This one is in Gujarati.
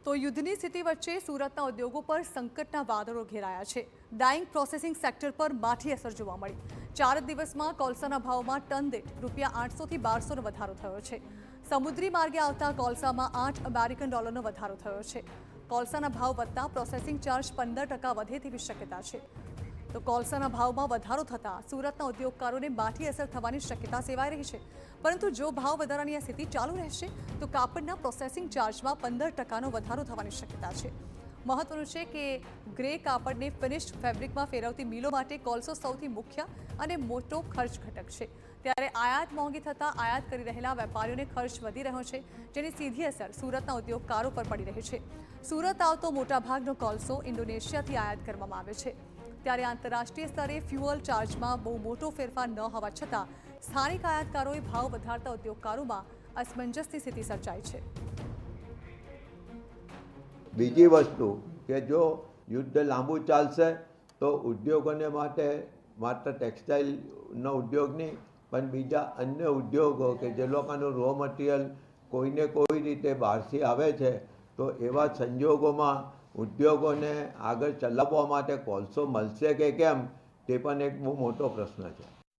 તો યુદ્ધની સ્થિતિ વચ્ચે સુરતના ઉદ્યોગો પર સંકટના વાદળો ઘેરાયા છે। ડાઇંગ પ્રોસેસિંગ સેક્ટર પર માઠી અસર જોવા મળી। 4 દિવસમાં કોલસાના ભાવમાં ટન દીઠ ₹800 થી 1200નો વધારો થયો છે। સમુદ્રી માર્ગે આવતા કોલસામાં $8 અમેરિકનનો વધારો થયો છે। કોલસાના ભાવ વધતા પ્રોસેસિંગ ચાર્જ 15% વધે તેવી શક્યતા છે। તો કોલસાના ભાવમાં વધારો થતાં સુરતના ઉદ્યોગકારોને માઠી અસર થવાની શક્યતા સેવાઈ રહી છે। પરંતુ જો ભાવ વધારાની આ સ્થિતિ ચાલુ રહેશે તો કાપડના પ્રોસેસિંગ ચાર્જમાં 15%નો વધારો થવાની શક્યતા છે। મહત્વનું છે કે ગ્રે કાપડને ફિનિશ્ડ ફેબ્રિકમાં ફેરવતી મિલો માટે કોલસો સૌથી મુખ્ય અને મોટો ખર્ચ ઘટક છે। ત્યારે આયાત મોંઘી થતાં આયાત કરી રહેલા વેપારીઓને ખર્ચ વધી રહ્યો છે, જેની સીધી અસર સુરતના ઉદ્યોગકારો પર પડી રહી છે। સુરત આવતો મોટાભાગનો કોલસો ઇન્ડોનેશિયાથી આયાત કરવામાં આવે છે। ત્યારે આંતરરાષ્ટ્રીય સ્તરે ફ્યુઅલ ચાર્જમાં બહુ મોટો ફેરફાર ન હોવા છતાં સ્થાનિક આયાતકારોએ ભાવ વધારતા ઉદ્યોગકારોમાં અસમંજસની સ્થિતિ સર્જાઈ છે। બીજી વસ્તુ કે જો યુદ્ધ લાંબુ ચાલશે તો ઉદ્યોગોને માટે માત્ર ટેક્સટાઇલનો ઉદ્યોગ નહીં પણ બીજા અન્ય ઉદ્યોગો કે જે લોકોનું રો મટીરિયલ કોઈને કોઈ રીતે બહારથી આવે છે તો એવા સંજોગોમાં ઉદ્યોગોને આગળ ચલાવવા માટે કોલસો મળશે કે કેમ તે પણ એક બહુ મોટો પ્રશ્ન છે।